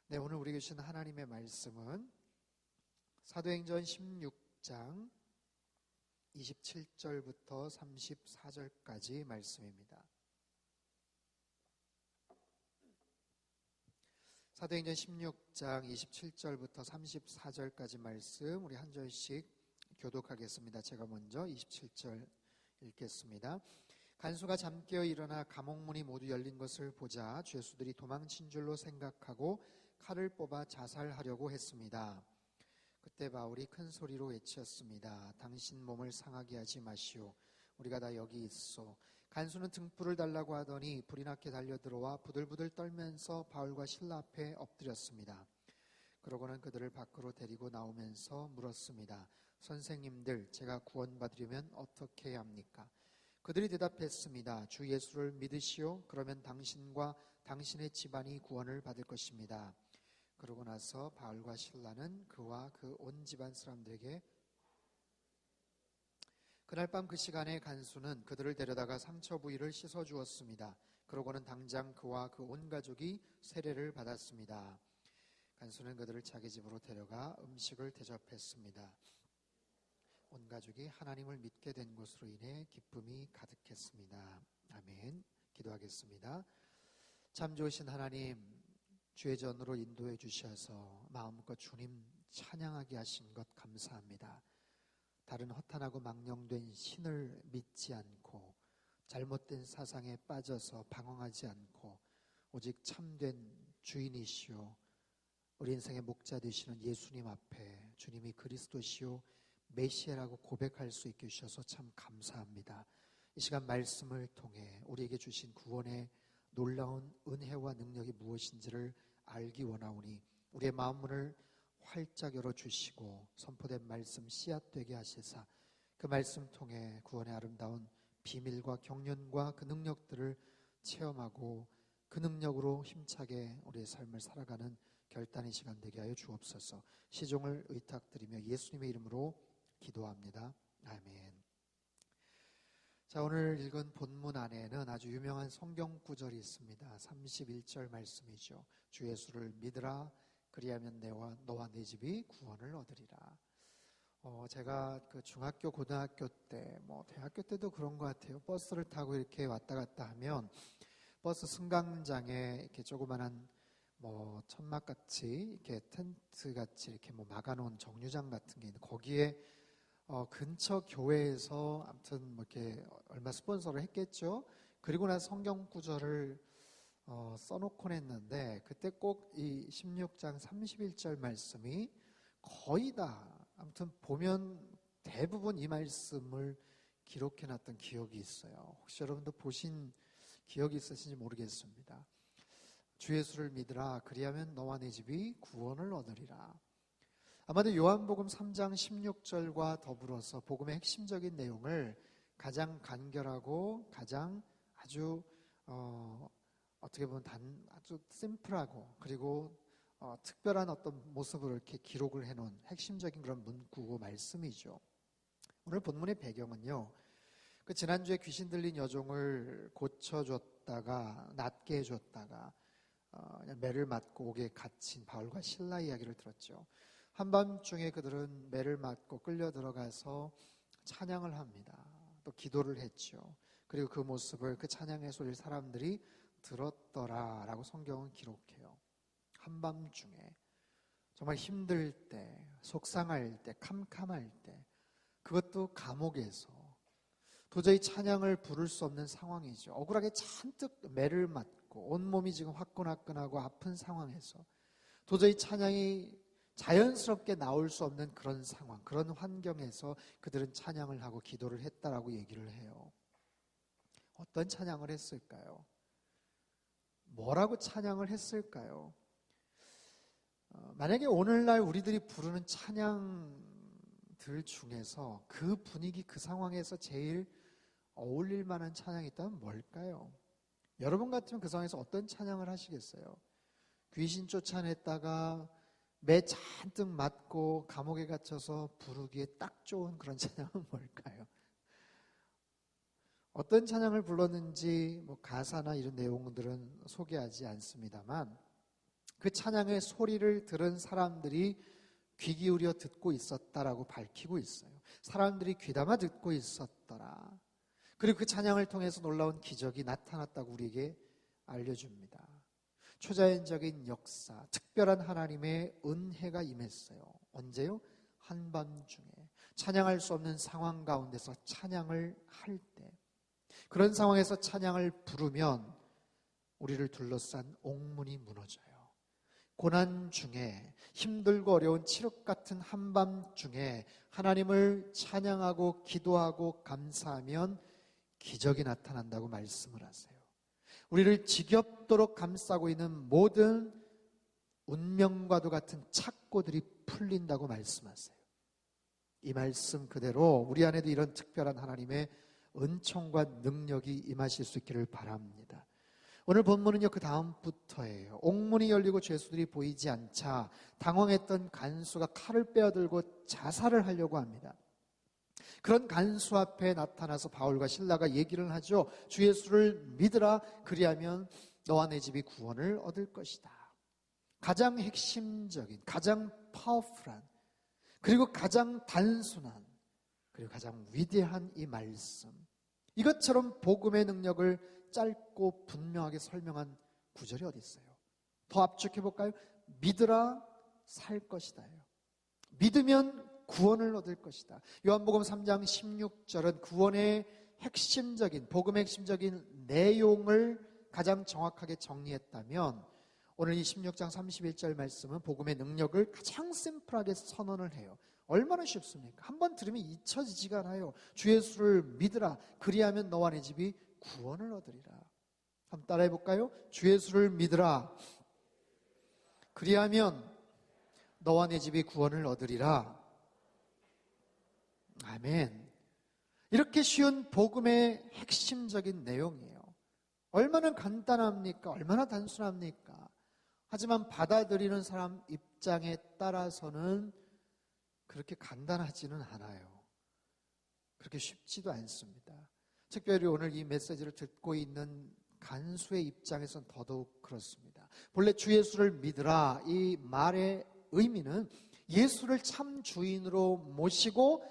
네, 오늘 우리에게 주신 하나님의 말씀은 사도행전 16장 27절부터 34절까지 말씀입니다. 사도행전 16장 27절부터 34절까지 말씀 우리 한 절씩 교독하겠습니다. 제가 먼저 27절 읽겠습니다. 간수가 잠깨어 일어나 감옥문이 모두 열린 것을 보자 죄수들이 도망친 줄로 생각하고 칼을 뽑아 자살하려고 했습니다. 그때 바울이 큰 소리로 외쳤습니다. 당신 몸을 상하게 하지 마시오. 우리가 다 여기 있어. 간수는 등불을 달라고 하더니 불이 나게 달려들어와 부들부들 떨면서 바울과 실라 앞에 엎드렸습니다. 그러고는 그들을 밖으로 데리고 나오면서 물었습니다. 선생님들, 제가 구원받으려면 어떻게 해야 합니까? 그들이 대답했습니다. 주 예수를 믿으시오. 그러면 당신과 당신의 집안이 구원을 받을 것입니다. 그러고 나서 바울과 실라는 그와 그 온 집안 사람들에게 그날 밤 그 시간에 간수는 그들을 데려다가 상처 부위를 씻어 주었습니다. 그러고는 당장 그와 그 온 가족이 세례를 받았습니다. 간수는 그들을 자기 집으로 데려가 음식을 대접했습니다. 온 가족이 하나님을 믿게 된 것으로 인해 기쁨이 가득했습니다. 아멘. 기도하겠습니다. 참 좋으신 하나님, 주의 전으로 인도해 주셔서 마음껏 주님 찬양하게 하신 것 감사합니다. 다른 허탄하고 망령된 신을 믿지 않고 잘못된 사상에 빠져서 방황하지 않고 오직 참된 주인이시오 우리 인생의 목자 되시는 예수님 앞에 주님이 그리스도시오 메시아라고 고백할 수 있게 해주셔서 참 감사합니다. 이 시간 말씀을 통해 우리에게 주신 구원의 놀라운 은혜와 능력이 무엇인지를 알기 원하오니 우리의 마음문을 활짝 열어주시고 선포된 말씀 씨앗되게 하시사 그 말씀 통해 구원의 아름다운 비밀과 경륜과 그 능력들을 체험하고 그 능력으로 힘차게 우리의 삶을 살아가는 결단의 시간 되게 하여 주옵소서. 시종을 의탁드리며 예수님의 이름으로 기도합니다. 아멘. 자, 오늘 읽은 본문 안에는 아주 유명한 성경 구절이 있습니다. 31절 말씀이죠. 주 예수를 믿으라. 그리하면 너와 네 집이 구원을 얻으리라. 제가 그 중학교, 고등학교 때, 대학교 때도 그런 것 같아요. 버스를 타고 이렇게 왔다 갔다 하면 버스 승강장에 이렇게 조그만한 천막같이 이렇게 텐트같이 이렇게 막아놓은 정류장 같은 게 있는데 거기에 근처 교회에서 아무튼 이렇게 얼마 스폰서를 했겠죠. 그리고 나서 성경 구절을 써놓곤 했는데 그때 꼭 이 16장 31절 말씀이 거의 다 아무튼 보면 대부분 이 말씀을 기록해놨던 기억이 있어요. 혹시 여러분도 보신 기억이 있으신지 모르겠습니다. 주 예수를 믿으라. 그리하면 너와 네 집이 구원을 얻으리라. 아마도 요한복음 3장 16절과 더불어서 복음의 핵심적인 내용을 가장 간결하고 가장 아주 어떻게 보면 아주 심플하고 그리고 특별한 어떤 모습으로 이렇게 기록을 해놓은 핵심적인 그런 문구고 말씀이죠. 오늘 본문의 배경은요. 그 지난주에 귀신 들린 여종을 고쳐줬다가 낫게 해줬다가 그냥 매를 맞고 옥에 갇힌 바울과 실라 이야기를 들었죠. 한밤중에 그들은 매를 맞고 끌려 들어가서 찬양을 합니다. 또 기도를 했죠. 그리고 그 모습을 그 찬양의 소리를 사람들이 들었더라라고 성경은 기록해요. 한밤중에 정말 힘들 때, 속상할 때, 캄캄할 때 그것도 감옥에서 도저히 찬양을 부를 수 없는 상황이죠. 억울하게 잔뜩 매를 맞고 온몸이 지금 화끈화끈하고 아픈 상황에서 도저히 찬양이 자연스럽게 나올 수 없는 그런 상황, 그런 환경에서 그들은 찬양을 하고 기도를 했다라고 얘기를 해요. 어떤 찬양을 했을까요? 뭐라고 찬양을 했을까요? 만약에 오늘날 우리들이 부르는 찬양들 중에서 그 분위기, 그 상황에서 제일 어울릴 만한 찬양이 있다면 뭘까요? 여러분 같으면 그 상황에서 어떤 찬양을 하시겠어요? 귀신 쫓아냈다가 매 잔뜩 맞고 감옥에 갇혀서 부르기에 딱 좋은 그런 찬양은 뭘까요? 어떤 찬양을 불렀는지 가사나 이런 내용들은 소개하지 않습니다만 그 찬양의 소리를 들은 사람들이 귀 기울여 듣고 있었다라고 밝히고 있어요. 사람들이 귀담아 듣고 있었더라. 그리고 그 찬양을 통해서 놀라운 기적이 나타났다고 우리에게 알려줍니다. 초자연적인 역사, 특별한 하나님의 은혜가 임했어요. 언제요? 한밤중에 찬양할 수 없는 상황 가운데서 찬양을 할 때, 그런 상황에서 찬양을 부르면 우리를 둘러싼 옥문이 무너져요. 고난 중에, 힘들고 어려운 칠흑 같은 한밤중에 하나님을 찬양하고 기도하고 감사하면 기적이 나타난다고 말씀을 하세요. 우리를 지겹도록 감싸고 있는 모든 운명과도 같은 착고들이 풀린다고 말씀하세요. 이 말씀 그대로 우리 안에도 이런 특별한 하나님의 은총과 능력이 임하실 수 있기를 바랍니다. 오늘 본문은요, 그 다음부터예요. 옥문이 열리고 죄수들이 보이지 않자 당황했던 간수가 칼을 빼어들고 자살을 하려고 합니다. 그런 간수 앞에 나타나서 바울과 실라가 얘기를 하죠. 주 예수를 믿으라. 그리하면 너와 내 집이 구원을 얻을 것이다. 가장 핵심적인, 가장 파워풀한, 그리고 가장 단순한, 그리고 가장 위대한 이 말씀, 이것처럼 복음의 능력을 짧고 분명하게 설명한 구절이 어디 있어요? 더 압축해 볼까요? 믿으라 살 것이다요. 믿으면 구원을 얻을 것이다. 요한복음 3장 16절은 구원의 핵심적인, 복음의 핵심적인 내용을 가장 정확하게 정리했다면, 오늘 이 16장 31절 말씀은 복음의 능력을 가장 심플하게 선언을 해요. 얼마나 쉽습니까? 한번 들으면 잊혀지지가 않아요. 주 예수를 믿으라. 그리하면 너와 내 집이 구원을 얻으리라. 한번 따라해 볼까요? 주 예수를 믿으라. 그리하면 너와 내 집이 구원을 얻으리라. 아멘. 이렇게 쉬운 복음의 핵심적인 내용이에요. 얼마나 간단합니까? 얼마나 단순합니까? 하지만 받아들이는 사람 입장에 따라서는 그렇게 간단하지는 않아요. 그렇게 쉽지도 않습니다. 특별히 오늘 이 메시지를 듣고 있는 간수의 입장에서는 더더욱 그렇습니다. 본래 주 예수를 믿으라, 이 말의 의미는 예수를 참 주인으로 모시고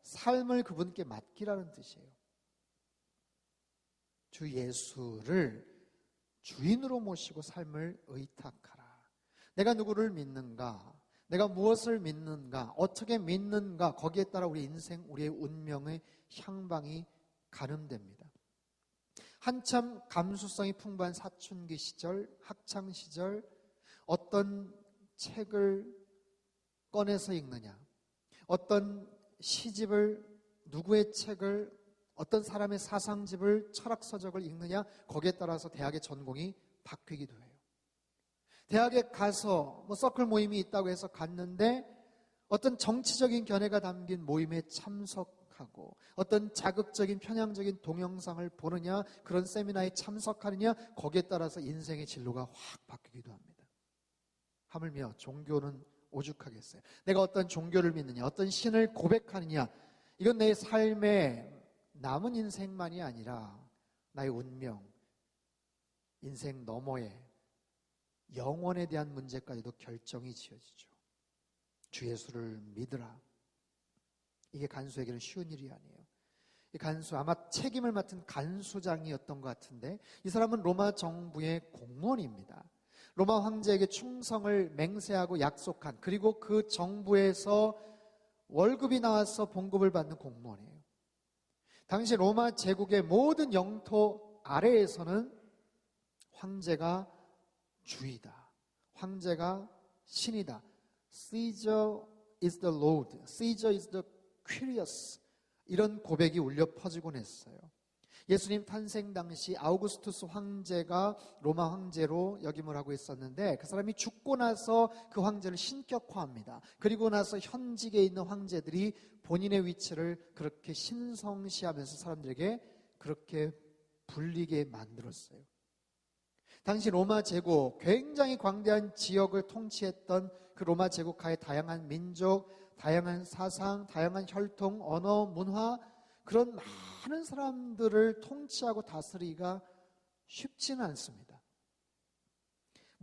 삶을 그분께 맡기라는 뜻이에요. 주 예수를 주인으로 모시고 삶을 의탁하라. 내가 누구를 믿는가? 내가 무엇을 믿는가? 어떻게 믿는가? 거기에 따라 우리 인생, 우리의 운명의 향방이 가늠됩니다. 한참 감수성이 풍부한 사춘기 시절, 학창 시절, 어떤 책을 꺼내서 읽느냐, 어떤 시집을, 누구의 책을, 어떤 사람의 사상집을, 철학서적을 읽느냐, 거기에 따라서 대학의 전공이 바뀌기도 해요. 대학에 가서 서클 모임이 있다고 해서 갔는데 어떤 정치적인 견해가 담긴 모임에 참석하고, 어떤 자극적인 편향적인 동영상을 보느냐, 그런 세미나에 참석하느냐, 거기에 따라서 인생의 진로가 확 바뀌기도 합니다. 하물며 종교는 오죽하겠어요. 내가 어떤 종교를 믿느냐, 어떤 신을 고백하느냐, 이건 내 삶의 남은 인생만이 아니라 나의 운명, 인생 너머의 영원에 대한 문제까지도 결정이 지어지죠. 주 예수를 믿으라. 이게 간수에게는 쉬운 일이 아니에요. 이 간수, 아마 책임을 맡은 간수장이었던 것 같은데, 이 사람은 로마 정부의 공무원입니다. 로마 황제에게 충성을 맹세하고 약속한, 그리고 그 정부에서 월급이 나와서 봉급을 받는 공무원이에요. 당시 로마 제국의 모든 영토 아래에서는 황제가 주이다, 황제가 신이다. Caesar is the Lord, Caesar is the Quirius, 이런 고백이 울려 퍼지곤 했어요. 예수님 탄생 당시 아우구스투스 황제가 로마 황제로 역임을 하고 있었는데, 그 사람이 죽고 나서 그 황제를 신격화합니다. 그리고 나서 현직에 있는 황제들이 본인의 위치를 그렇게 신성시하면서 사람들에게 그렇게 불리게 만들었어요. 당시 로마 제국, 굉장히 광대한 지역을 통치했던 그 로마 제국 하에 다양한 민족, 다양한 사상, 다양한 혈통, 언어, 문화, 그런 많은 사람들을 통치하고 다스리기가 쉽지는 않습니다.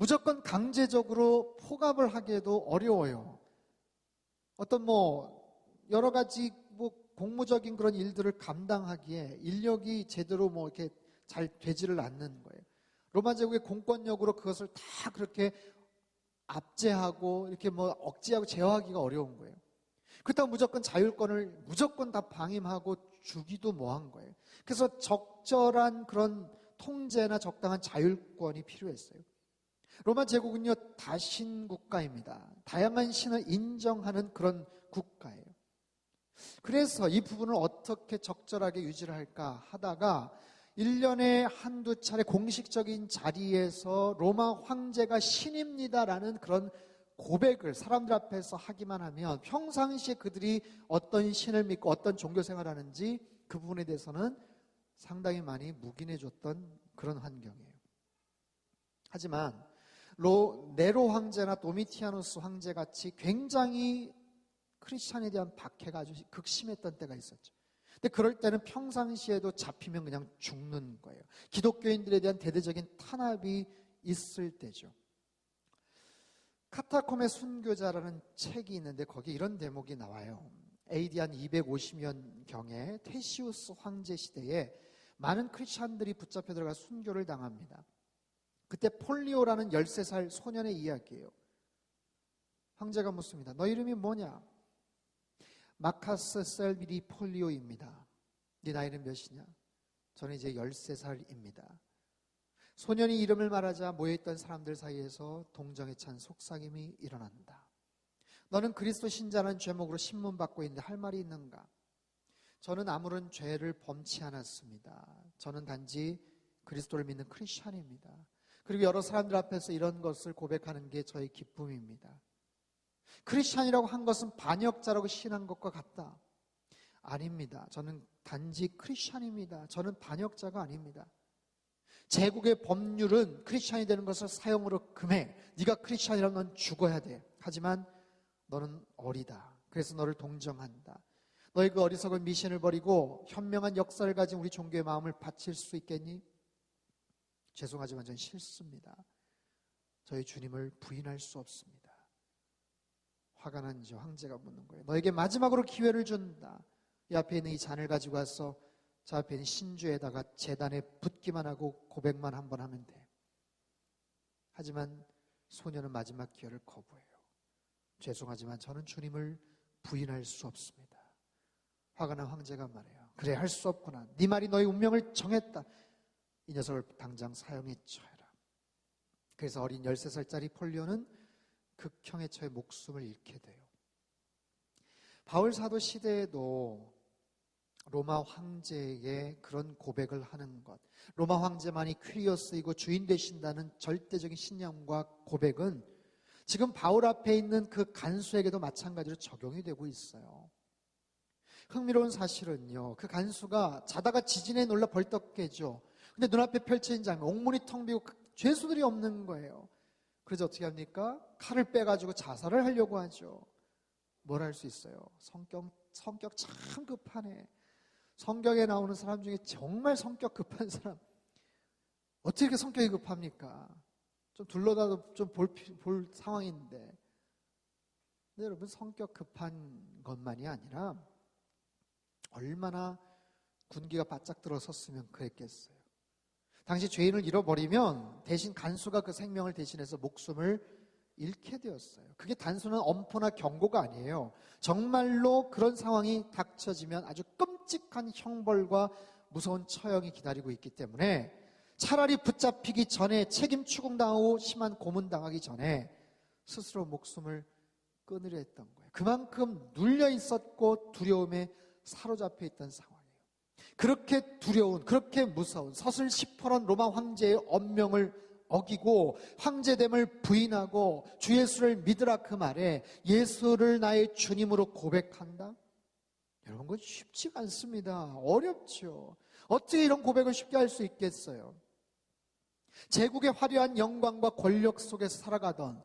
무조건 강제적으로 포갑을 하기에도 어려워요. 어떤 여러 가지 공무적인 그런 일들을 감당하기에 인력이 제대로 이렇게 잘 되지를 않는 거예요. 로마 제국의 공권력으로 그것을 다 그렇게 압제하고 이렇게 억제하고 제어하기가 어려운 거예요. 그렇다고 무조건 자율권을 무조건 다 방임하고 주기도 뭐한 거예요. 그래서 적절한 그런 통제나 적당한 자율권이 필요했어요. 로마 제국은요, 다신 국가입니다. 다양한 신을 인정하는 그런 국가예요. 그래서 이 부분을 어떻게 적절하게 유지를 할까 하다가 1년에 한두 차례 공식적인 자리에서 로마 황제가 신입니다라는 그런 고백을 사람들 앞에서 하기만 하면 평상시에 그들이 어떤 신을 믿고 어떤 종교 생활을 하는지 그 부분에 대해서는 상당히 많이 묵인해줬던 그런 환경이에요. 하지만 네로 황제나 도미티아누스 황제 같이 굉장히 크리스찬에 대한 박해가 아주 극심했던 때가 있었죠. 근데 그럴 때는 평상시에도 잡히면 그냥 죽는 거예요. 기독교인들에 대한 대대적인 탄압이 있을 때죠. 카타콤의 순교자라는 책이 있는데 거기에 이런 대목이 나와요. AD 한 250년경에 테시우스 황제 시대에 많은 크리스찬들이 붙잡혀 들어가 순교를 당합니다. 그때 폴리오라는 13살 소년의 이야기예요. 황제가 묻습니다. 너 이름이 뭐냐? 마카스 셀비리 폴리오입니다. 네 나이는 몇이냐? 저는 이제 13살입니다. 소년이 이름을 말하자 모여있던 사람들 사이에서 동정에 찬 속삭임이 일어난다. 너는 그리스도 신자라는 제목으로 신문받고 있는데 할 말이 있는가? 저는 아무런 죄를 범치 않았습니다. 저는 단지 그리스도를 믿는 크리스찬입니다. 그리고 여러 사람들 앞에서 이런 것을 고백하는 게 저의 기쁨입니다. 크리스찬이라고 한 것은 반역자라고 시인한 것과 같다. 아닙니다. 저는 단지 크리스찬입니다. 저는 반역자가 아닙니다. 제국의 법률은 크리스찬이 되는 것을 사형으로 금해. 네가 크리스찬이라면 넌 죽어야 돼. 하지만 너는 어리다. 그래서 너를 동정한다. 너의 그 어리석은 미신을 버리고 현명한 역사를 가진 우리 종교의 마음을 바칠 수 있겠니? 죄송하지만 전 싫습니다. 저희 주님을 부인할 수 없습니다. 화가 난 이제 황제가 묻는 거예요. 너에게 마지막으로 기회를 준다. 이 앞에 있는 이 잔을 가지고 와서 저 앞에 있는 신주에다가 제단에 붓기만 하고 고백만 한번 하면 돼. 하지만 소년은 마지막 기회를 거부해요. 죄송하지만 저는 주님을 부인할 수 없습니다. 화가 난 황제가 말해요. 그래, 할 수 없구나. 네 말이 너의 운명을 정했다. 이 녀석을 당장 사형에 처해라. 그래서 어린 13살짜리 폴리오는 극형에 처해 목숨을 잃게 돼요. 바울 사도 시대에도 로마 황제에게 그런 고백을 하는 것, 로마 황제만이 퀴리오스이고 주인 되신다는 절대적인 신념과 고백은 지금 바울 앞에 있는 그 간수에게도 마찬가지로 적용이 되고 있어요. 흥미로운 사실은요, 그 간수가 자다가 지진에 놀라 벌떡 깨죠. 근데 눈앞에 펼쳐진 장면, 옥문이 텅 비고 죄수들이 없는 거예요. 그래서 어떻게 합니까? 칼을 빼가지고 자살을 하려고 하죠. 뭘 할 수 있어요? 성격 참 급하네. 성경에 나오는 사람 중에 정말 성격 급한 사람, 어떻게 이렇게 성격이 급합니까? 좀 둘러다도 좀 볼 상황인데. 근데 여러분, 성격 급한 것만이 아니라 얼마나 군기가 바짝 들어섰으면 그랬겠어요. 당시 죄인을 잃어버리면 대신 간수가 그 생명을 대신해서 목숨을 잃게 되었어요. 그게 단순한 엄포나 경고가 아니에요. 정말로 그런 상황이 닥쳐지면 아주 끔찍한 형벌과 무서운 처형이 기다리고 있기 때문에 차라리 붙잡히기 전에 책임 추궁당하고 심한 고문당하기 전에 스스로 목숨을 끊으려 했던 거예요. 그만큼 눌려 있었고 두려움에 사로잡혀 있던 상황이에요. 그렇게 두려운, 그렇게 무서운 서슬 시퍼런 로마 황제의 엄명을 어기고 황제됨을 부인하고 주 예수를 믿으라 그 말에 예수를 나의 주님으로 고백한다? 여러분, 그건 쉽지가 않습니다. 어렵죠. 어떻게 이런 고백을 쉽게 할 수 있겠어요? 제국의 화려한 영광과 권력 속에서 살아가던,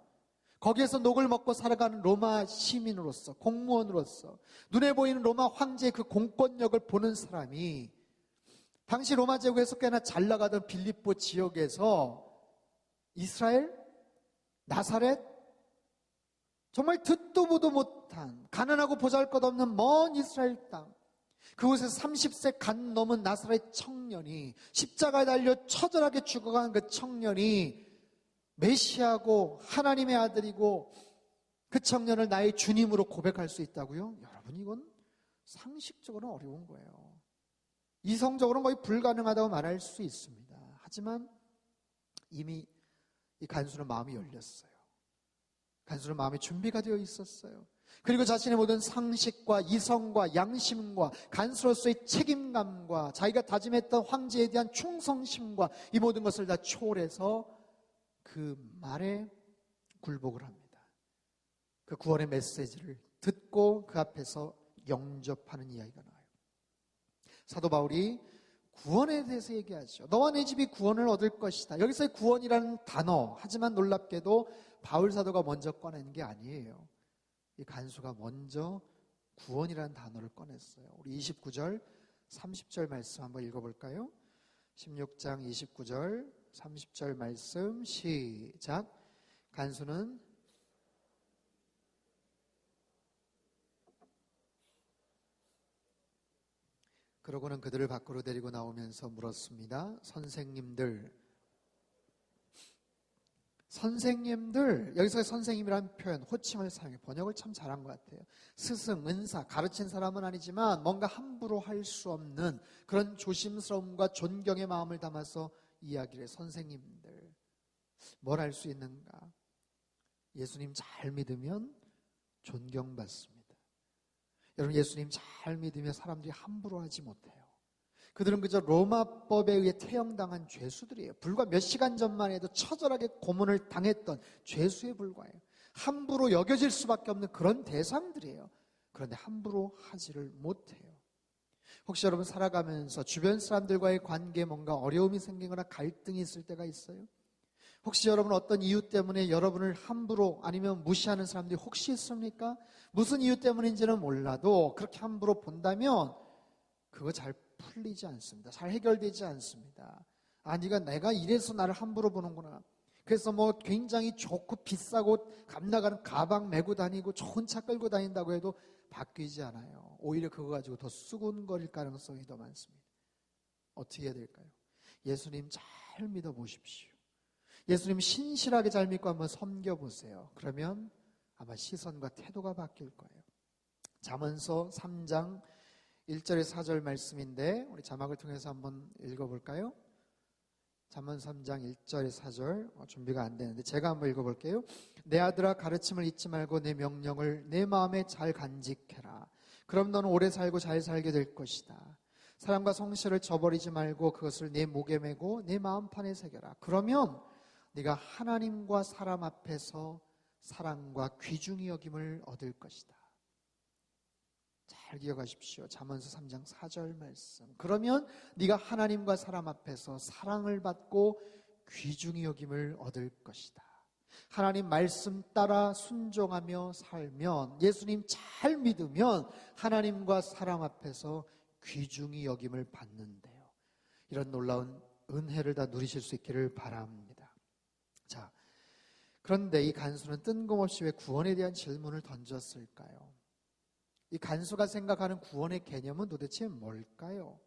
거기에서 녹을 먹고 살아가는 로마 시민으로서, 공무원으로서 눈에 보이는 로마 황제의 그 공권력을 보는 사람이 당시 로마 제국에서 꽤나 잘 나가던 빌립보 지역에서 이스라엘? 나사렛, 정말 듣도 보도 못한 가난하고 보잘것없는 먼 이스라엘 땅, 그곳에 30세 간 넘은 나사렛 청년이, 십자가에 달려 처절하게 죽어간 그 청년이 메시아고 하나님의 아들이고 그 청년을 나의 주님으로 고백할 수 있다고요? 여러분, 이건 상식적으로는 어려운 거예요. 이성적으로는 거의 불가능하다고 말할 수 있습니다. 하지만 이미 이 간수는 마음이 열렸어요. 간수는 마음의 준비가 되어 있었어요. 그리고 자신의 모든 상식과 이성과 양심과 간수로서의 책임감과 자기가 다짐했던 황제에 대한 충성심과 이 모든 것을 다 초월해서 그 말에 굴복을 합니다. 그 구원의 메시지를 듣고 그 앞에서 영접하는 이야기가 나와요. 사도 바울이 구원에 대해서 얘기하죠. 너와 내 집이 구원을 얻을 것이다. 여기서의 구원이라는 단어, 하지만 놀랍게도 바울 사도가 먼저 꺼낸 게 아니에요. 이 간수가 먼저 구원이라는 단어를 꺼냈어요. 우리 29절, 30절 말씀 한번 읽어볼까요? 16장 29절, 30절 말씀 시작. 간수는 그러고는 그들을 밖으로 데리고 나오면서 물었습니다. 선생님들, 여기서 선생님이라는 표현, 호칭을 사용해 번역을 참 잘한 것 같아요. 스승, 은사, 가르친 사람은 아니지만 뭔가 함부로 할 수 없는 그런 조심스러움과 존경의 마음을 담아서 이야기를 해. 선생님들, 뭘 할 수 있는가? 예수님 잘 믿으면 존경받습니다. 여러분, 예수님 잘 믿으면 사람들이 함부로 하지 못해요. 그들은 그저 로마법에 의해 태형당한 죄수들이에요. 불과 몇 시간 전만 해도 처절하게 고문을 당했던 죄수에 불과해요. 함부로 여겨질 수밖에 없는 그런 대상들이에요. 그런데 함부로 하지를 못해요. 혹시 여러분 살아가면서 주변 사람들과의 관계에 뭔가 어려움이 생기거나 갈등이 있을 때가 있어요? 혹시 여러분 어떤 이유 때문에 여러분을 함부로 아니면 무시하는 사람들이 혹시 있습니까? 무슨 이유 때문인지는 몰라도 그렇게 함부로 본다면 그거 잘 풀리지 않습니다. 잘 해결되지 않습니다. 아, 내가 이래서 나를 함부로 보는구나. 그래서 뭐 굉장히 좋고 비싸고 값나가는 가방 메고 다니고 좋은 차 끌고 다닌다고 해도 바뀌지 않아요. 오히려 그거 가지고 더 수군거릴 가능성이 더 많습니다. 어떻게 해야 될까요? 예수님 잘 믿어보십시오. 예수님 신실하게 잘 믿고 한번 섬겨보세요. 그러면 아마 시선과 태도가 바뀔 거예요. 잠언서 3장 1절에 4절 말씀인데 우리 자막을 통해서 한번 읽어볼까요? 잠언 3장 1절에 4절 준비가 안 되는데 제가 한번 읽어볼게요. 내 아들아, 가르침을 잊지 말고 내 명령을 내 마음에 잘 간직해라. 그럼 너는 오래 살고 잘 살게 될 것이다. 사랑과 성실을 저버리지 말고 그것을 내 목에 메고 내 마음판에 새겨라. 그러면 네가 하나님과 사람 앞에서 사랑과 귀중히 여김을 얻을 것이다. 잘 기억하십시오. 잠언서 3장 4절 말씀. 그러면 네가 하나님과 사람 앞에서 사랑을 받고 귀중히 여김을 얻을 것이다. 하나님 말씀 따라 순종하며 살면, 예수님 잘 믿으면 하나님과 사람 앞에서 귀중히 여김을 받는데요. 이런 놀라운 은혜를 다 누리실 수 있기를 바랍니다. 자, 그런데 이 간수는 뜬금없이 왜 구원에 대한 질문을 던졌을까요? 이 간수가 생각하는 구원의 개념은 도대체 뭘까요?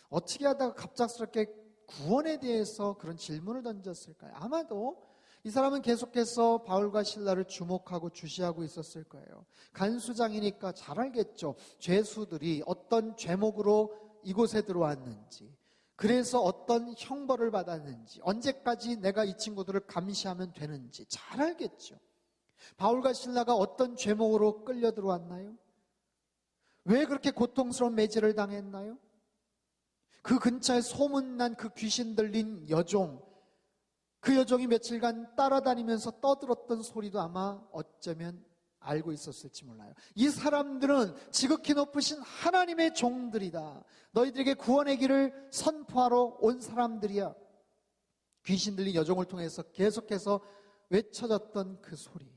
어떻게 하다가 갑작스럽게 구원에 대해서 그런 질문을 던졌을까요? 아마도 이 사람은 계속해서 바울과 실라를 주목하고 주시하고 있었을 거예요. 간수장이니까 잘 알겠죠. 죄수들이 어떤 죄목으로 이곳에 들어왔는지, 그래서 어떤 형벌을 받았는지, 언제까지 내가 이 친구들을 감시하면 되는지 잘 알겠죠. 바울과 실라가 어떤 죄목으로 끌려 들어왔나요? 왜 그렇게 고통스러운 매질을 당했나요? 그 근처에 소문난 그 귀신 들린 여종, 그 여종이 며칠간 따라다니면서 떠들었던 소리도 아마 어쩌면 알고 있었을지 몰라요. 이 사람들은 지극히 높으신 하나님의 종들이다. 너희들에게 구원의 길을 선포하러 온 사람들이야. 귀신 들린 여종을 통해서 계속해서 외쳐졌던 그 소리.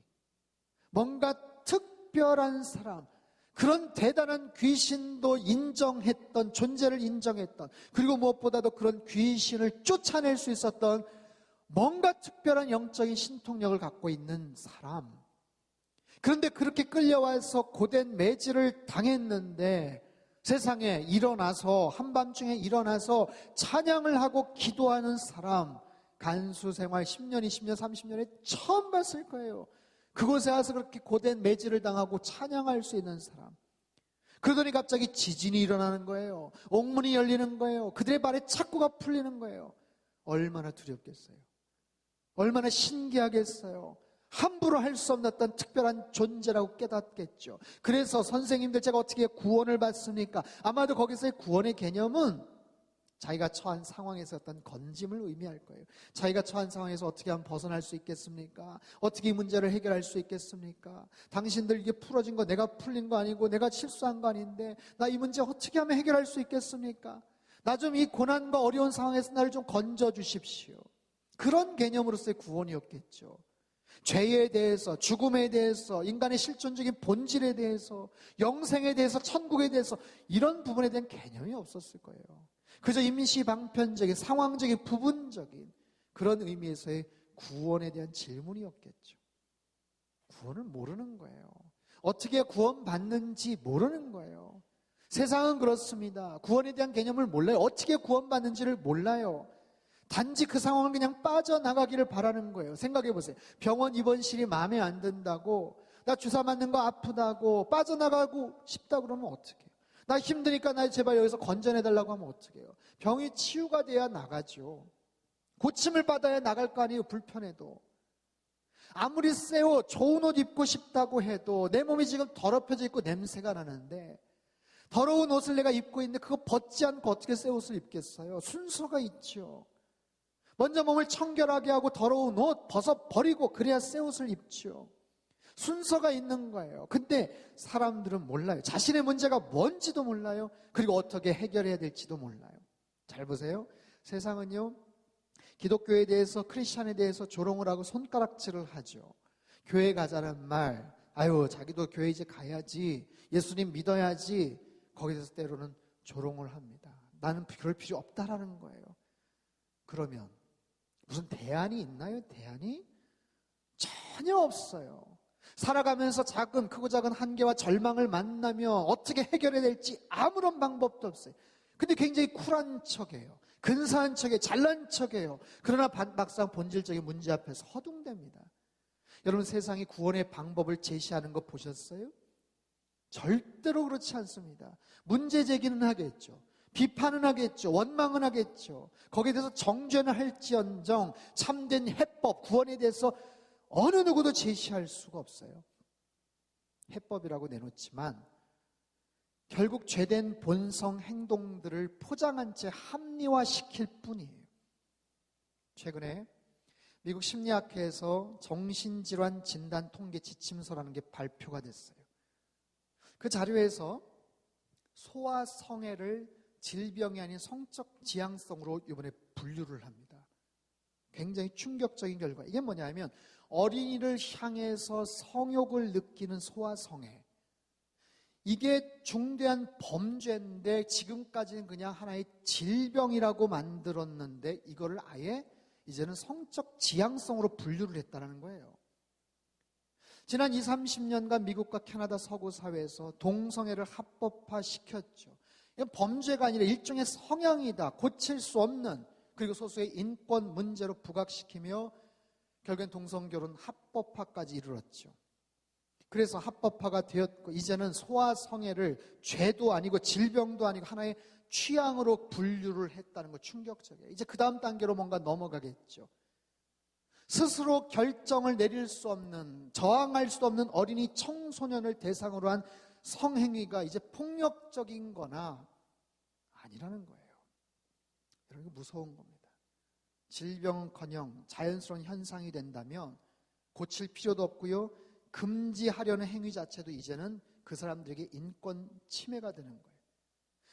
뭔가 특별한 사람, 그런 대단한 귀신도 인정했던, 존재를 인정했던, 그리고 무엇보다도 그런 귀신을 쫓아낼 수 있었던 뭔가 특별한 영적인 신통력을 갖고 있는 사람. 그런데 그렇게 끌려와서 고된 매질을 당했는데 세상에 일어나서 한밤중에 일어나서 찬양을 하고 기도하는 사람, 간수 생활 10년, 20년, 30년에 처음 봤을 거예요. 그곳에 와서 그렇게 고된 매질을 당하고 찬양할 수 있는 사람. 그러더니 갑자기 지진이 일어나는 거예요. 옥문이 열리는 거예요. 그들의 발에 착고가 풀리는 거예요. 얼마나 두렵겠어요. 얼마나 신기하겠어요. 함부로 할 수 없는 어떤 특별한 존재라고 깨닫겠죠. 그래서 선생님들, 제가 어떻게 구원을 받습니까? 아마도 거기서의 구원의 개념은 자기가 처한 상황에서 어떤 건짐을 의미할 거예요. 자기가 처한 상황에서 어떻게 하면 벗어날 수 있겠습니까? 어떻게 이 문제를 해결할 수 있겠습니까? 당신들 이게 풀어진 거 내가 풀린 거 아니고 내가 실수한 거 아닌데 나 이 문제 어떻게 하면 해결할 수 있겠습니까? 나 좀 이 고난과 어려운 상황에서 나를 좀 건져 주십시오. 그런 개념으로서의 구원이었겠죠. 죄에 대해서, 죽음에 대해서, 인간의 실존적인 본질에 대해서, 영생에 대해서, 천국에 대해서 이런 부분에 대한 개념이 없었을 거예요. 그저 임시방편적인, 상황적인, 부분적인 그런 의미에서의 구원에 대한 질문이었겠죠. 구원을 모르는 거예요. 어떻게 구원받는지 모르는 거예요. 세상은 그렇습니다. 구원에 대한 개념을 몰라요. 어떻게 구원받는지를 몰라요. 단지 그 상황을 그냥 빠져나가기를 바라는 거예요. 생각해 보세요. 병원 입원실이 마음에 안 든다고, 나 주사 맞는 거 아프다고 빠져나가고 싶다 그러면 어떡해요? 나 힘드니까 나 제발 여기서 건져내달라고 하면 어떡해요? 병이 치유가 돼야 나가죠. 고침을 받아야 나갈 거 아니에요. 불편해도. 아무리 쎄요 좋은 옷 입고 싶다고 해도 내 몸이 지금 더럽혀져 있고 냄새가 나는데 더러운 옷을 내가 입고 있는데 그거 벗지 않고 어떻게 새 옷을 입겠어요? 순서가 있죠. 먼저 몸을 청결하게 하고 더러운 옷 벗어버리고 그래야 새 옷을 입죠. 순서가 있는 거예요. 근데 사람들은 몰라요. 자신의 문제가 뭔지도 몰라요. 그리고 어떻게 해결해야 될지도 몰라요. 잘 보세요. 세상은요, 기독교에 대해서, 크리스찬에 대해서 조롱을 하고 손가락질을 하죠. 교회 가자는 말, 아유 자기도 교회 이제 가야지, 예수님 믿어야지, 거기서 때로는 조롱을 합니다. 나는 그럴 필요 없다라는 거예요. 그러면 무슨 대안이 있나요? 대안이 전혀 없어요. 살아가면서 크고 작은 한계와 절망을 만나며 어떻게 해결해야 될지 아무런 방법도 없어요. 근데 굉장히 쿨한 척이에요. 근사한 척이에요. 잘난 척이에요. 그러나 막상 본질적인 문제 앞에서 허둥댑니다. 여러분, 세상이 구원의 방법을 제시하는 거 보셨어요? 절대로 그렇지 않습니다. 문제 제기는 하겠죠. 비판은 하겠죠. 원망은 하겠죠. 거기에 대해서 정죄는 할지언정 참된 해법, 구원에 대해서 어느 누구도 제시할 수가 없어요. 해법이라고 내놓지만 결국 죄된 본성 행동들을 포장한 채 합리화시킬 뿐이에요. 최근에 미국 심리학회에서 정신질환 진단 통계 지침서라는 게 발표가 됐어요. 그 자료에서 소아성애를 질병이 아닌 성적 지향성으로 이번에 분류를 합니다. 굉장히 충격적인 결과. 이게 뭐냐면 어린이를 향해서 성욕을 느끼는 소아성애. 이게 중대한 범죄인데 지금까지는 그냥 하나의 질병이라고 만들었는데 이거를 아예 이제는 성적 지향성으로 분류를 했다는 거예요. 지난 20, 30년간 미국과 캐나다 서구 사회에서 동성애를 합법화시켰죠. 이건 범죄가 아니라 일종의 성향이다. 고칠 수 없는, 그리고 소수의 인권 문제로 부각시키며 결국엔 동성결혼 합법화까지 이르렀죠. 그래서 합법화가 되었고 이제는 소아성애를 죄도 아니고 질병도 아니고 하나의 취향으로 분류를 했다는 거 충격적이에요. 이제 그 다음 단계로 뭔가 넘어가겠죠. 스스로 결정을 내릴 수 없는, 저항할 수 없는 어린이 청소년을 대상으로 한 성행위가 이제 폭력적인 거나 아니라는 거예요. 여러분, 무서운 겁니다. 질병은커녕 자연스러운 현상이 된다면 고칠 필요도 없고요. 금지하려는 행위 자체도 이제는 그 사람들에게 인권 침해가 되는 거예요.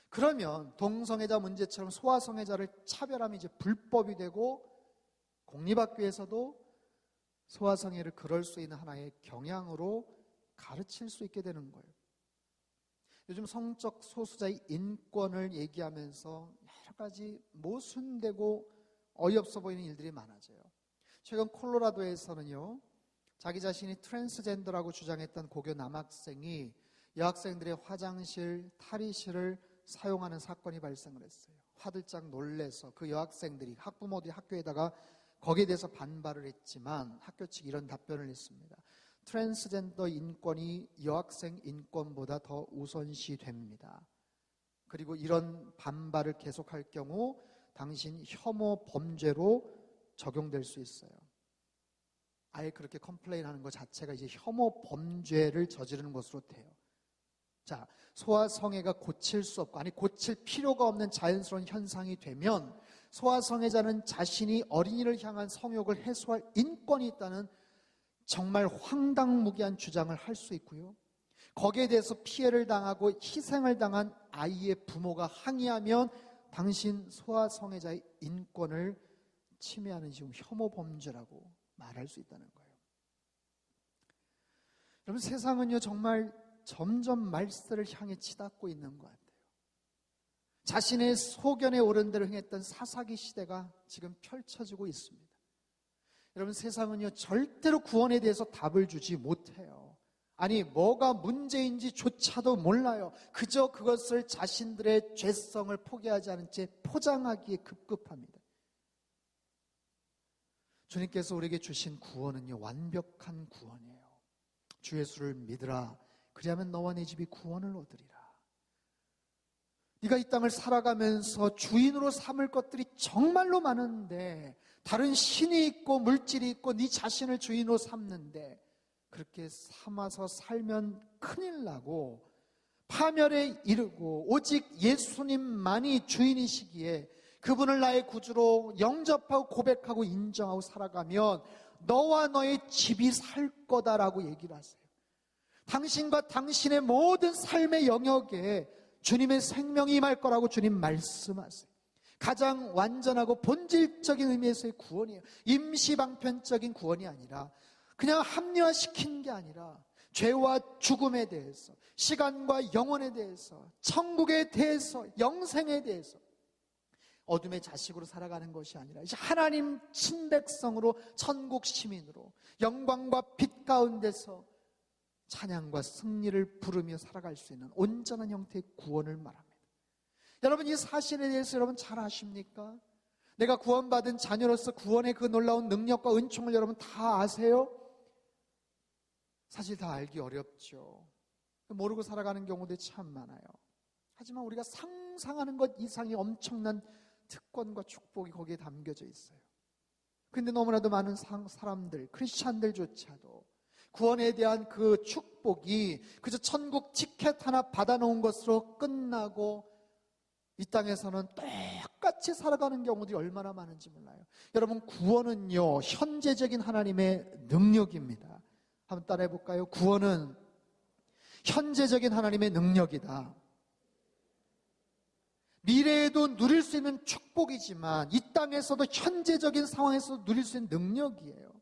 그러면 동성애자 문제처럼 소아성애자를 차별하면 이제 불법이 되고 공립학교에서도 소아성애를 그럴 수 있는 하나의 경향으로 가르칠 수 있게 되는 거예요. 요즘 성적 소수자의 인권을 얘기하면서 여러 가지 모순되고 어이없어 보이는 일들이 많아져요. 최근 콜로라도에서는요, 자기 자신이 트랜스젠더라고 주장했던 고교 남학생이 여학생들의 화장실, 탈의실을 사용하는 사건이 발생을 했어요. 화들짝 놀래서 그 여학생들이 학부모들이 학교에다가 거기에 대해서 반발을 했지만 학교 측이 이런 답변을 했습니다. 트랜스젠더 인권이 여학생 인권보다 더 우선시됩니다. 그리고 이런 반발을 계속할 경우 당신 혐오 범죄로 적용될 수 있어요. 아예 그렇게 컴플레인하는 것 자체가 이제 혐오 범죄를 저지르는 것으로 돼요. 자, 소아성애가 고칠 수 없고, 아니 고칠 필요가 없는 자연스러운 현상이 되면 소아성애자는 자신이 어린이를 향한 성욕을 해소할 인권이 있다는 정말 황당무계한 주장을 할 수 있고요. 거기에 대해서 피해를 당하고 희생을 당한 아이의 부모가 항의하면 당신 소아성애자의 인권을 침해하는 지금 혐오 범죄라고 말할 수 있다는 거예요. 여러분, 세상은요 정말 점점 말세를 향해 치닫고 있는 것 같아요. 자신의 소견에 오른 대로 행했던 사사기 시대가 지금 펼쳐지고 있습니다. 여러분, 세상은요 절대로 구원에 대해서 답을 주지 못해요. 아니, 뭐가 문제인지조차도 몰라요. 그저 그것을 자신들의 죄성을 포기하지 않은 채 포장하기에 급급합니다. 주님께서 우리에게 주신 구원은요 완벽한 구원이에요. 주 예수를 믿으라. 그리하면 너와 네 집이 구원을 얻으리라. 네가 이 땅을 살아가면서 주인으로 삼을 것들이 정말로 많은데, 다른 신이 있고 물질이 있고 네 자신을 주인으로 삼는데 그렇게 삼아서 살면 큰일 나고 파멸에 이르고, 오직 예수님만이 주인이시기에 그분을 나의 구주로 영접하고 고백하고 인정하고 살아가면 너와 너의 집이 살 거다라고 얘기를 하세요. 당신과 당신의 모든 삶의 영역에 주님의 생명이 임할 거라고 주님 말씀하세요. 가장 완전하고 본질적인 의미에서의 구원이에요. 임시방편적인 구원이 아니라, 그냥 합리화시킨 게 아니라 죄와 죽음에 대해서, 시간과 영혼에 대해서, 천국에 대해서, 영생에 대해서 어둠의 자식으로 살아가는 것이 아니라 이제 하나님 친백성으로, 천국 시민으로 영광과 빛 가운데서 찬양과 승리를 부르며 살아갈 수 있는 온전한 형태의 구원을 말합니다. 여러분, 이 사실에 대해서 여러분 잘 아십니까? 내가 구원받은 자녀로서 구원의 그 놀라운 능력과 은총을 여러분 다 아세요? 사실 다 알기 어렵죠. 모르고 살아가는 경우도 참 많아요. 하지만 우리가 상상하는 것 이상의 엄청난 특권과 축복이 거기에 담겨져 있어요. 그런데 너무나도 많은 사람들, 크리스찬들조차도 구원에 대한 그 축복이 그저 천국 티켓 하나 받아놓은 것으로 끝나고 이 땅에서는 똑같이 살아가는 경우들이 얼마나 많은지 몰라요. 여러분, 구원은요 현재적인 하나님의 능력입니다. 한번 따라해 볼까요? 구원은 현재적인 하나님의 능력이다. 미래에도 누릴 수 있는 축복이지만 이 땅에서도 현재적인 상황에서 누릴 수 있는 능력이에요.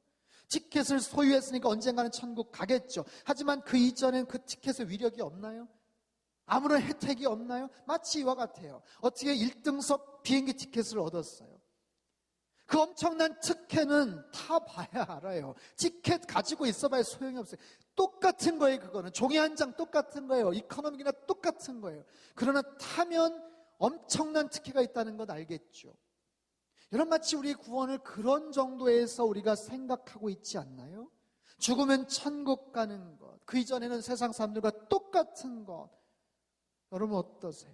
티켓을 소유했으니까 언젠가는 천국 가겠죠. 하지만 그 이전엔 그 티켓의 위력이 없나요? 아무런 혜택이 없나요? 마치 이와 같아요. 어떻게 1등석 비행기 티켓을 얻었어요? 그 엄청난 특혜는 타봐야 알아요. 티켓 가지고 있어봐야 소용이 없어요. 똑같은 거예요. 그거는 종이 한 장 똑같은 거예요. 이코노미나 똑같은 거예요. 그러나 타면 엄청난 특혜가 있다는 것 알겠죠. 여러분, 마치 우리의 구원을 그런 정도에서 우리가 생각하고 있지 않나요? 죽으면 천국 가는 것, 그 이전에는 세상 사람들과 똑같은 것. 여러분 어떠세요?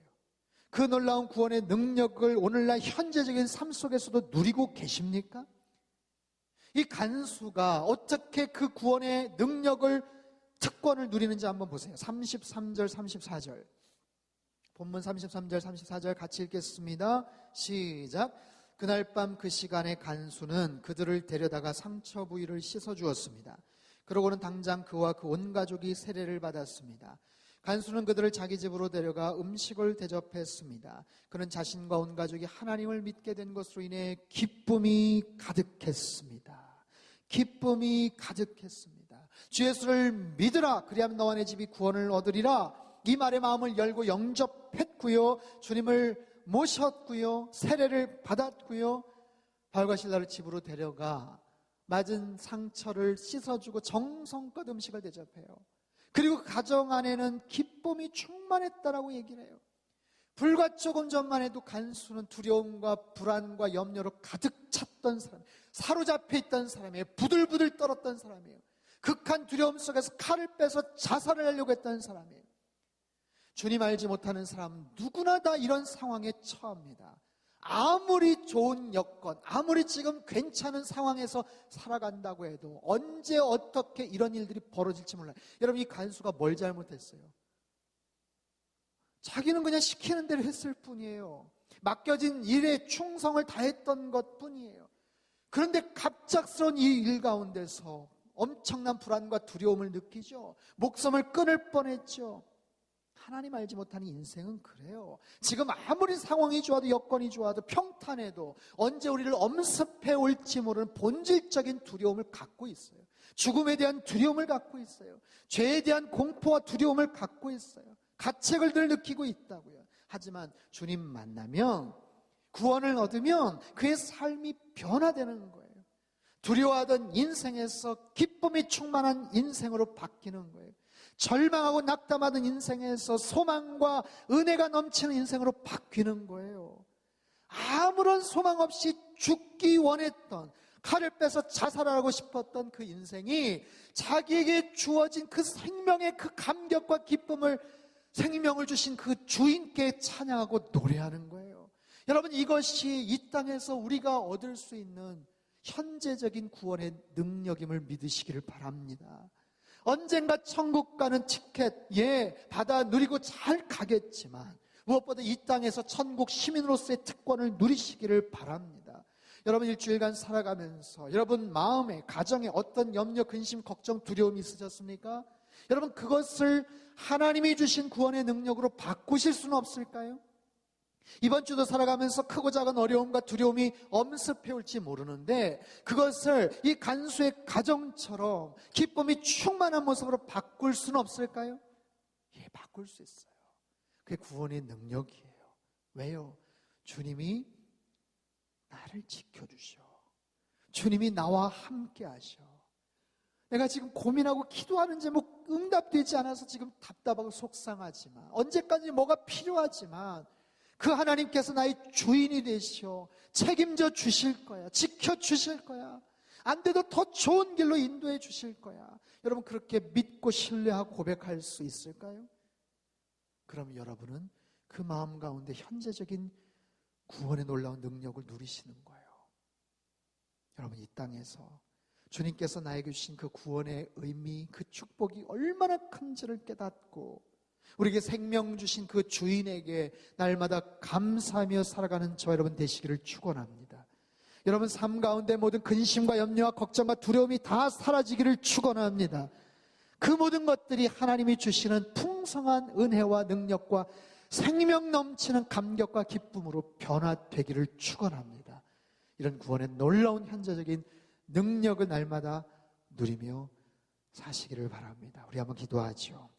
그 놀라운 구원의 능력을 오늘날 현재적인 삶 속에서도 누리고 계십니까? 이 간수가 어떻게 그 구원의 능력을, 특권을 누리는지 한번 보세요. 33절, 34절. 본문 33절, 34절 같이 읽겠습니다. 시작. 그날 밤 그 시간에 간수는 그들을 데려다가 상처 부위를 씻어 주었습니다. 그러고는 당장 그와 그 온 가족이 세례를 받았습니다. 간수는 그들을 자기 집으로 데려가 음식을 대접했습니다. 그는 자신과 온 가족이 하나님을 믿게 된 것으로 인해 기쁨이 가득했습니다. 기쁨이 가득했습니다. 주 예수를 믿으라. 그리하면 너와 내 집이 구원을 얻으리라. 이 말에 마음을 열고 영접했고요. 주님을 모셨고요. 세례를 받았고요. 바울과 실라를 집으로 데려가 맞은 상처를 씻어주고 정성껏 음식을 대접해요. 그리고 가정 안에는 기쁨이 충만했다라고 얘기를 해요. 불과 조금 전만 해도 간수는 두려움과 불안과 염려로 가득 찼던 사람, 사로잡혀 있던 사람이에요. 부들부들 떨었던 사람이에요. 극한 두려움 속에서 칼을 빼서 자살을 하려고 했던 사람이에요. 주님 알지 못하는 사람은 누구나 다 이런 상황에 처합니다. 아무리 좋은 여건, 아무리 지금 괜찮은 상황에서 살아간다고 해도 언제 어떻게 이런 일들이 벌어질지 몰라요. 여러분, 이 간수가 뭘 잘못했어요? 자기는 그냥 시키는 대로 했을 뿐이에요. 맡겨진 일에 충성을 다했던 것 뿐이에요. 그런데 갑작스러운 이 일 가운데서 엄청난 불안과 두려움을 느끼죠. 목숨을 끊을 뻔했죠. 하나님 알지 못하는 인생은 그래요. 지금 아무리 상황이 좋아도 여건이 좋아도 평탄해도 언제 우리를 엄습해 올지 모르는 본질적인 두려움을 갖고 있어요. 죽음에 대한 두려움을 갖고 있어요. 죄에 대한 공포와 두려움을 갖고 있어요. 가책을 늘 느끼고 있다고요. 하지만 주님 만나면, 구원을 얻으면 그의 삶이 변화되는 거예요. 두려워하던 인생에서 기쁨이 충만한 인생으로 바뀌는 거예요. 절망하고 낙담하던 인생에서 소망과 은혜가 넘치는 인생으로 바뀌는 거예요. 아무런 소망 없이 죽기 원했던, 칼을 빼서 자살하고 싶었던 그 인생이 자기에게 주어진 그 생명의 그 감격과 기쁨을, 생명을 주신 그 주인께 찬양하고 노래하는 거예요. 여러분, 이것이 이 땅에서 우리가 얻을 수 있는 현재적인 구원의 능력임을 믿으시기를 바랍니다. 언젠가 천국 가는 티켓, 받아 누리고 잘 가겠지만 무엇보다 이 땅에서 천국 시민으로서의 특권을 누리시기를 바랍니다. 여러분, 일주일간 살아가면서 여러분 마음에, 가정에 어떤 염려, 근심, 걱정, 두려움이 있으셨습니까? 여러분, 그것을 하나님이 주신 구원의 능력으로 바꾸실 수는 없을까요? 이번 주도 살아가면서 크고 작은 어려움과 두려움이 엄습해 올지 모르는데 그것을 이 간수의 가정처럼 기쁨이 충만한 모습으로 바꿀 수는 없을까요? 바꿀 수 있어요. 그게 구원의 능력이에요. 왜요? 주님이 나를 지켜주셔. 주님이 나와 함께 하셔. 내가 지금 고민하고 기도하는 제목 응답되지 않아서 지금 답답하고 속상하지만, 언제까지 뭐가 필요하지만 그 하나님께서 나의 주인이 되시어 책임져 주실 거야. 지켜주실 거야. 안 돼도 더 좋은 길로 인도해 주실 거야. 여러분, 그렇게 믿고 신뢰하고 고백할 수 있을까요? 그럼 여러분은 그 마음 가운데 현재적인 구원의 놀라운 능력을 누리시는 거예요. 여러분, 이 땅에서 주님께서 나에게 주신 그 구원의 의미, 그 축복이 얼마나 큰지를 깨닫고 우리에게 생명 주신 그 주인에게 날마다 감사하며 살아가는 저와 여러분 되시기를 축원합니다. 여러분, 삶 가운데 모든 근심과 염려와 걱정과 두려움이 다 사라지기를 축원합니다. 그 모든 것들이 하나님이 주시는 풍성한 은혜와 능력과 생명 넘치는 감격과 기쁨으로 변화되기를 축원합니다. 이런 구원의 놀라운 현재적인 능력을 날마다 누리며 사시기를 바랍니다. 우리 한번 기도하죠.